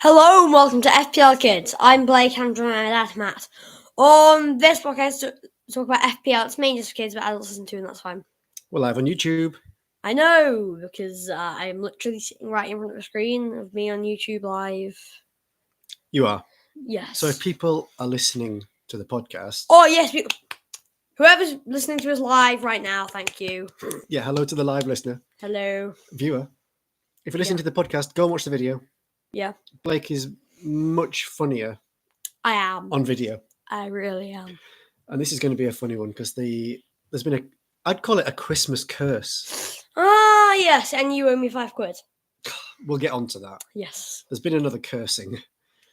Hello and welcome to FPL Kids. I'm Blake and I'm joined by my dad, Matt. On this podcast, talk about FPL. It's mainly just for kids, but adults listen to, and that's fine. We're live on YouTube. I know, because I'm literally sitting right in front of the screen of me on YouTube Live. You are. Yes. So if people are listening to the podcast... Oh, yes. Whoever's listening to us live right now, thank you. Yeah, hello to the live listener. Hello. Viewer. If you're listening to the podcast, go and watch the video. Yeah. Blake is much funnier. I am. On video. I really am. And this is going to be a funny one because there's been I'd call it a Christmas curse. Ah, yes. And you owe me £5. We'll get on to that. Yes. There's been another cursing.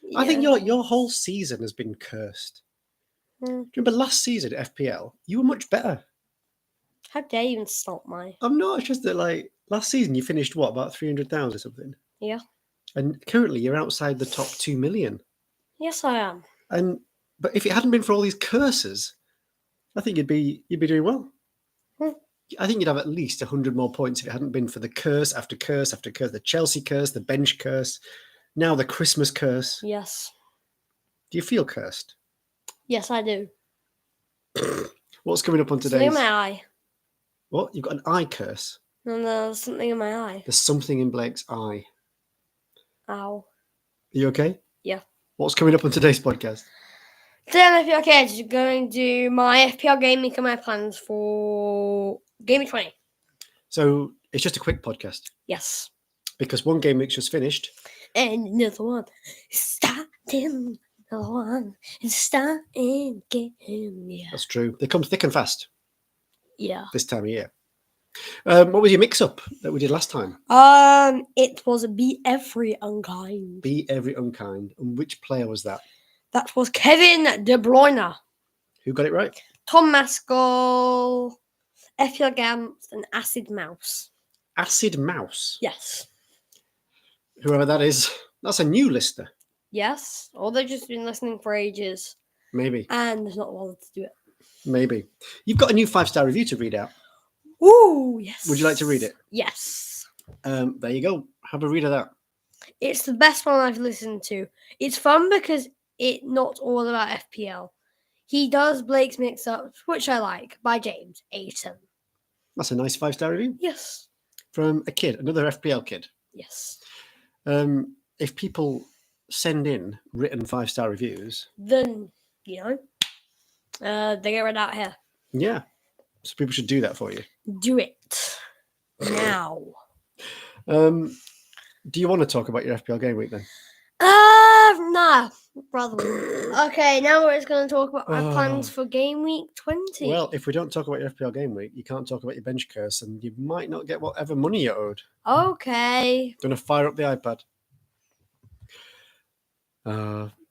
Yeah. I think your whole season has been cursed. Do you remember last season at FPL? You were much better. How dare you insult my... I'm not. It's just that, last season you finished, what, about 300,000 or something? Yeah. And currently you're outside the top 2 million. Yes, I am. But if it hadn't been for all these curses, I think you'd be doing well. I think you'd have at least 100 more points if it hadn't been for the curse after curse after curse, the Chelsea curse, the bench curse, now the Christmas curse. Yes. Do you feel cursed? Yes, I do. What's coming up on today's... Something in my eye. What? You've got an eye curse? No, there's something in my eye. There's something in Blake's eye. Ow. Are you okay? Yeah. What's coming up on today's podcast? Today on FPL Kids, you're going to do my FPL game week and my plans for game week 20. So it's just a quick podcast. Yes. Because one game week's just finished. And another one is starting. Another one is starting again. Yeah. That's true. They come thick and fast. Yeah. This time of year. What was your mix-up that we did last time? It was Be Every Unkind. Be Every Unkind. And which player was that? That was Kevin De Bruyne. Who got it right? Tom Maskell, FPL Gams, and Acid Mouse. Acid Mouse? Yes. Whoever that is. That's a new listener. Yes. Or they've just been listening for ages. Maybe. And there's not bothered to do it. Maybe. You've got a new 5-star review to read out. Ooh, yes. Would you like to read it? Yes. There you go. Have a read of that. It's the best one I've listened to. It's fun because it's not all about FPL. He does Blake's Mix-Ups, which I like, by James Ayton. That's a nice 5-star review. Yes. From a kid, another FPL kid. Yes. If people send in written 5-star reviews... Then, they get read out here. Yeah. So people should do that for you. Do it. Now. Do you want to talk about your FPL game week then? Nah. Rather. Okay, now we're just going to talk about our plans for game week 20. Well, if we don't talk about your FPL game week, you can't talk about your bench curse and you might not get whatever money you're owed. Okay. Going to fire up the iPad.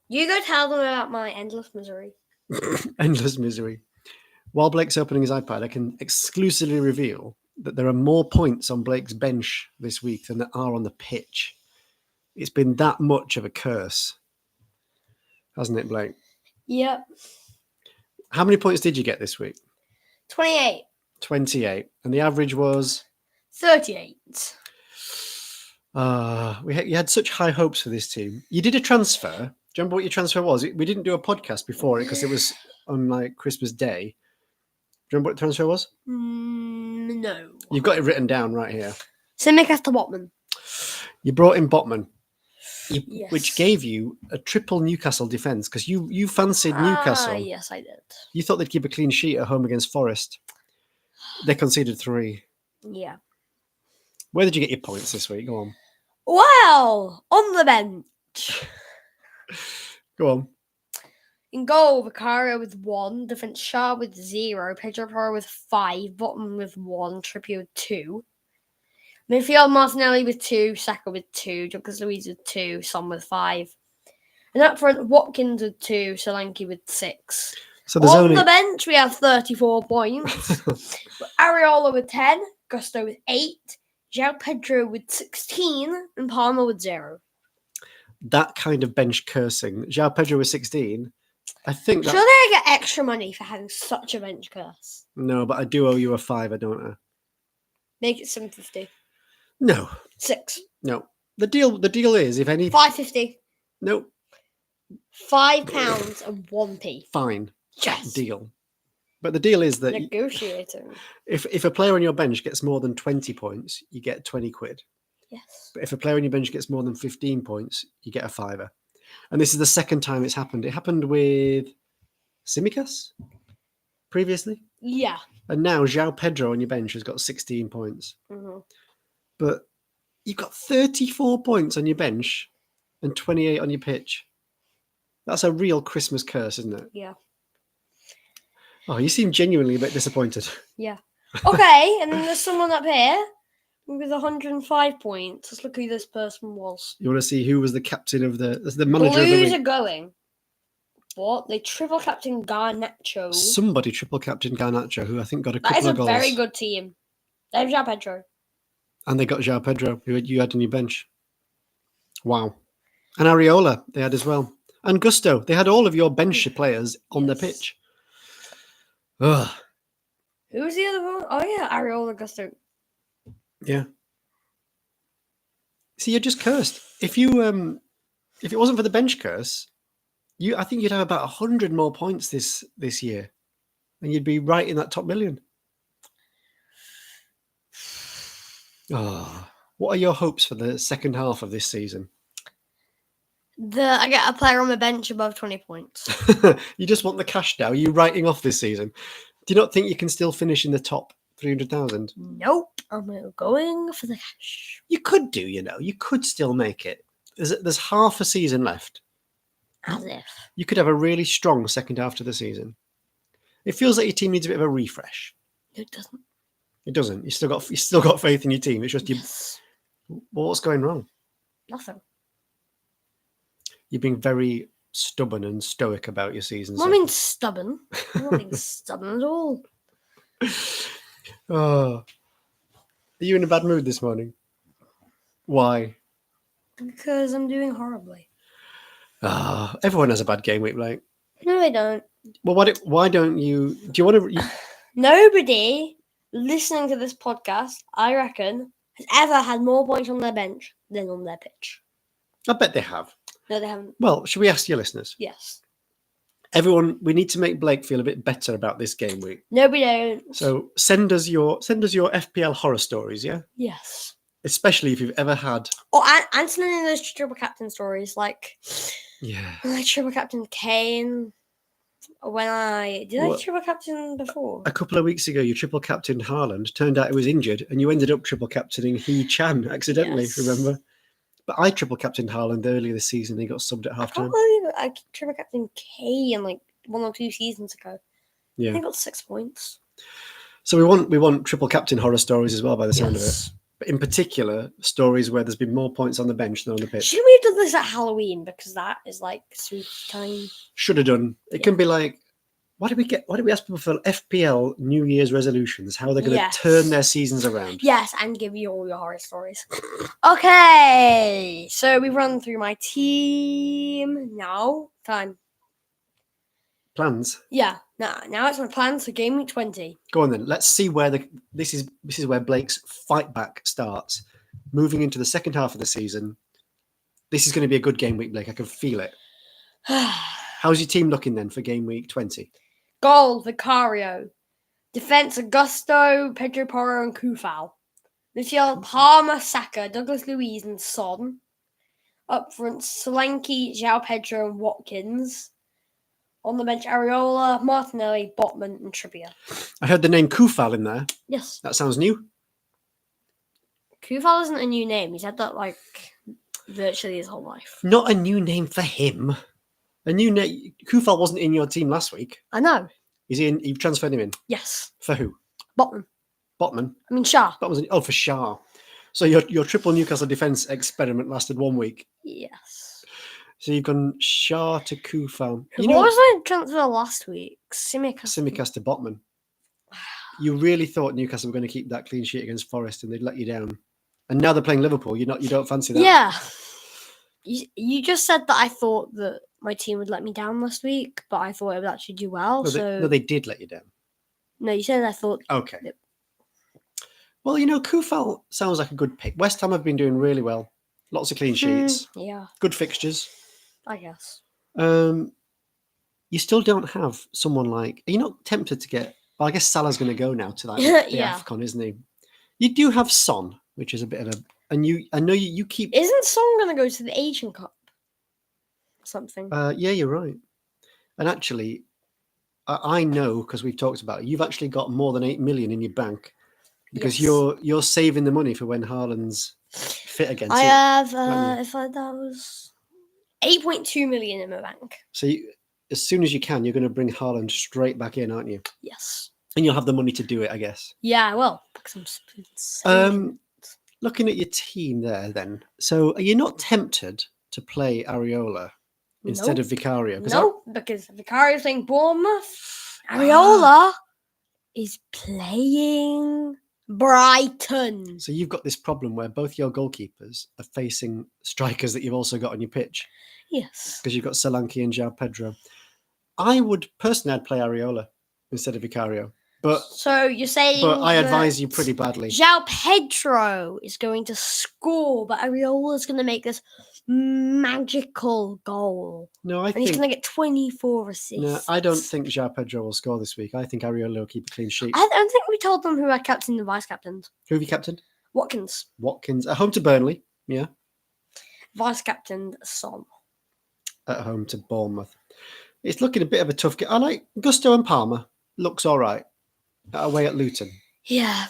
You go tell them about my endless misery. Endless misery. While Blake's opening his iPad, I can exclusively reveal that there are more points on Blake's bench this week than there are on the pitch. It's been that much of a curse, hasn't it, Blake? Yep. How many points did you get this week? 28. 28. And the average was? 38. You had such high hopes for this team. You did a transfer. Do you remember what your transfer was? We didn't do a podcast before it because it was on Christmas Day. Do you remember what the transfer was? No. You've got it written down right here. Simicast to Botman. You brought in Botman, yes. Which gave you a triple Newcastle defence because you fancied Newcastle. Yes, I did. You thought they'd keep a clean sheet at home against Forest. They conceded 3. Yeah. Where did you get your points this week? Go on. Well, on the bench. Go on. In goal, Vicario with 1, defence Shaw with 0, Pedro Porro with 5, Botman with 1, Trippier with 2. Midfield, Martinelli with 2, Saka with 2, Douglas Luiz with 2, Son with 5. And up front, Watkins with 2, Solanke with 6. So there's on the bench, we have 34 points. Areola with 10, Gusto with 8, João Pedro with 16, and Palmer with 0. That kind of bench cursing. João Pedro with 16. I think that... Sure they get extra money for having such a bench curse. No, but I do owe you a 5, don't I? Make it 750. No. 6. No. The deal is if any... 550. Nope. £5 and 1p. Fine. Yes. Deal. But the deal is that Negotiating. if a player on your bench gets more than 20 points, you get 20 quid. Yes. But if a player on your bench gets more than 15 points, you get a fiver. And this is the second time it's happened. It happened with Simicas previously. Yeah. And now João Pedro on your bench has got 16 points. Mm-hmm. But you've got 34 points on your bench and 28 on your pitch. That's a real Christmas curse, isn't it? Yeah. Oh, you seem genuinely a bit disappointed. Yeah. Okay, and then there's someone up here with 105 points. Let's look who this person was. You want to see who was the captain of the manager of the Blues week? are going. What? They triple captain Garnacho. Somebody triple captain Garnacho, who I think got a That couple is a of goals. very good team. They have João Pedro. And they got João Pedro, who you had on your bench. Wow. And Areola, they had as well. And Gusto, they had all of your bench players on the pitch. Ugh. Who was the other one? Oh yeah, Areola Gusto. Yeah. See, you're just cursed. If it wasn't for the bench curse, I think you'd have about 100 more points this year, and you'd be right in that top million. Oh, what are your hopes for the second half of this season? I get a player on the bench above 20 points. You just want the cash now. Are you writing off this season? Do you not think you can still finish in the top 300,000? Nope. I'm going for the cash. You could do, you could still make it. There's half a season left. As if. You could have a really strong second half to the season. It feels like your team needs a bit of a refresh. It doesn't. It doesn't. You still got faith in your team. It's just Yes. Well, what's going wrong? Nothing. You're being very stubborn and stoic about your season. I'm not being stubborn. I'm not being stubborn at all. Oh. Are you in a bad mood this morning? Why? Because I'm doing horribly. Everyone has a bad game week, like. No, I don't. Well, why don't you? Do you want to? Nobody listening to this podcast, I reckon, has ever had more points on their bench than on their pitch. I bet they have. No, they haven't. Well, should we ask your listeners? Yes. Everyone, we need to make Blake feel a bit better about this game week. No, we don't. So send us your FPL horror stories, yeah? Yes. Especially if you've ever had. Oh, and sending those triple captain stories, like Yeah. I triple captain Kane. I triple captain before? A couple of weeks ago, you triple captained Haaland. Turned out he was injured, and you ended up triple captaining He Chan accidentally. Yes. Remember? But I triple captained Haaland earlier this season. He got subbed at I half can't time. believe it. I triple captain Kane like 1 or 2 seasons ago. Yeah. I got 6 points. So we want triple captain horror stories as well, by the sound of it. But in particular, stories where there's been more points on the bench than on the pitch. Should we have done this at Halloween? Because that is like sweet time. Should have done. It can be like, why do we ask people for FPL New Year's resolutions? How they're going to turn their seasons around? Yes, and give you all your horror stories. Okay, so we've run through my team. Now, time. Plans. Yeah, now it's my plans for game week 20. Go on then. Let's see where this is where Blake's fight back starts. Moving into the second half of the season. This is going to be a good game week, Blake. I can feel it. How's your team looking then for game week 20? Goal, Vicario. Defense, Augusto, Pedro Porro, and Kufal. Midfield, Palmer, Saka, Douglas Luiz, and Son. Up front, Solanke, João Pedro, and Watkins. On the bench, Areola, Martinelli, Botman, and Trippier. I heard the name Kufal in there. Yes. That sounds new. Kufal isn't a new name. He's had that like virtually his whole life. Not a new name for him. A new name. Kufal wasn't in your team last week. I know. Is he in? You've transferred him in? Yes. For who? Botman. Botman? I mean Shah. Botman's in, for Shah. So your triple Newcastle defence experiment lasted 1 week. Yes. So you've gone Shah to Kufal. What was my transfer last week? Simicas to Botman. You really thought Newcastle were going to keep that clean sheet against Forest and they'd let you down. And now they're playing Liverpool. You don't fancy that? Yeah. You just said that I thought that my team would let me down last week, but I thought it would actually do well. No, they did let you down. No, you said I thought. Okay. Yep. Well, Kufal sounds like a good pick. West Ham have been doing really well. Lots of clean sheets. Yeah. Good fixtures. I guess. You still don't have someone like. Are you not tempted to get? Well, I guess Salah's going to go now to that the Yeah. AFCON, isn't he? You do have Son, which is a bit of a. And I know you keep. Isn't Song gonna go to the Asian Cup? Something. Yeah, you're right. And actually, I know because we've talked about it. You've actually got more than 8 million in your bank because Yes. you're saving the money for when Haaland's fit again. I So, have. aren't If that was 8.2 million in my bank. so as soon as you can, you're going to bring Haaland straight back in, aren't you? Yes. And you'll have the money to do it, I guess. Yeah, I will because I'm saving. Looking at your team there, then. So, are you not tempted to play Areola instead of Vicario? No, because Vicario's playing Bournemouth. Areola is playing Brighton. So you've got this problem where both your goalkeepers are facing strikers that you've also got on your pitch Yes. because you've got Solanke and João Pedro. I would personally, I'd play Areola instead of Vicario, but So you're saying I that advise you pretty badly. João Pedro is going to score, but Areola is going to make this magical goal. No, And he's going to get 24 assists. No, I don't think João Pedro will score this week. I think Areola will keep a clean sheet. I don't think we told them who our captain and vice captains. Who have you captained? Watkins. At home to Burnley. Yeah. Vice captain Son. At home to Bournemouth. It's looking a bit of a tough game. I like Gusto and Palmer. Looks all right. Away at Luton. Yeah.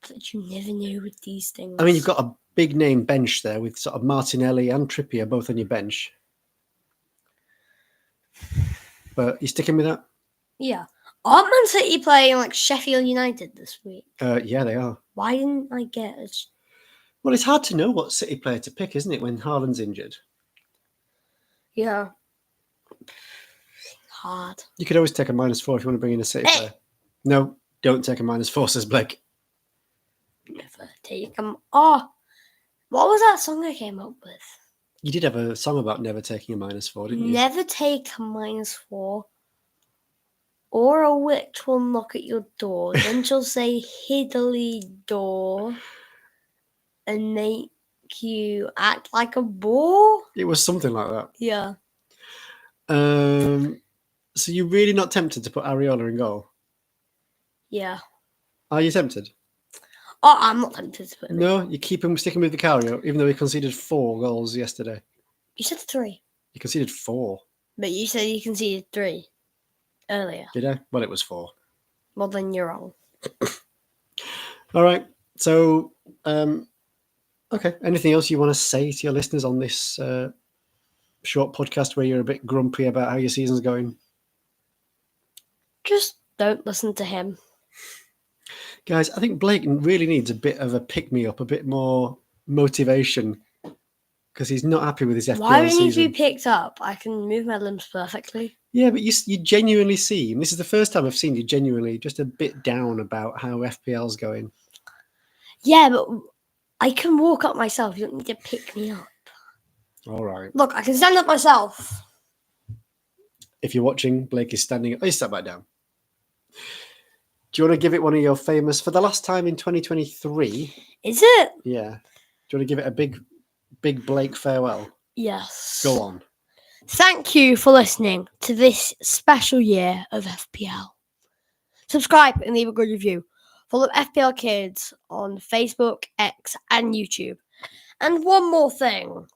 But you never know with these things. I mean, you've got a big name bench there with sort of Martinelli and Trippier both on your bench. But you sticking with that? Yeah. Aren't Man City playing like Sheffield United this week? Yeah, they are. Why didn't I get a... Well, it's hard to know what City player to pick, isn't it, when Haaland's injured? Yeah. Hard. You could always take a -4 if you want to bring in a City player. No, don't take a -4, says Blake. Never take them. Oh, what was that song I came up with? You did have a song about never taking a -4, didn't you? Never take a -4, or a witch will knock at your door. Then she'll say hiddly door and make you act like a bore. It was something like that. Yeah. So you're really not tempted to put Areola in goal? Yeah. Are you tempted? Oh, I'm not tempted to put him in. No, you keep him sticking with Vicario, even though he conceded 4 goals yesterday. You said 3. He conceded 4. But you said you conceded 3 earlier. Did I? Well, it was 4. Well, then you're wrong. All right. So, okay. Anything else you want to say to your listeners on this short podcast where you're a bit grumpy about how your season's going? Just don't listen to him. Guys, I think Blake really needs a bit of a pick-me-up, a bit more motivation, because he's not happy with his FPL Why don't you season. be picked up? I can move my limbs perfectly. Yeah, but you genuinely seem, this is the first time I've seen you genuinely just a bit down about how FPL's going. Yeah, but I can walk up myself. You don't need to pick me up. All right. Look, I can stand up myself. If you're watching, Blake is standing up. Oh, he sat back down. Do you want to give it one of your famous, for the last time in 2023? Is it? Yeah. Do you want to give it a big Blake farewell? Yes. Go on. Thank you for listening to this special year of FPL. Subscribe and leave a good review. Follow FPL Kids on Facebook, X, and YouTube. And one more thing.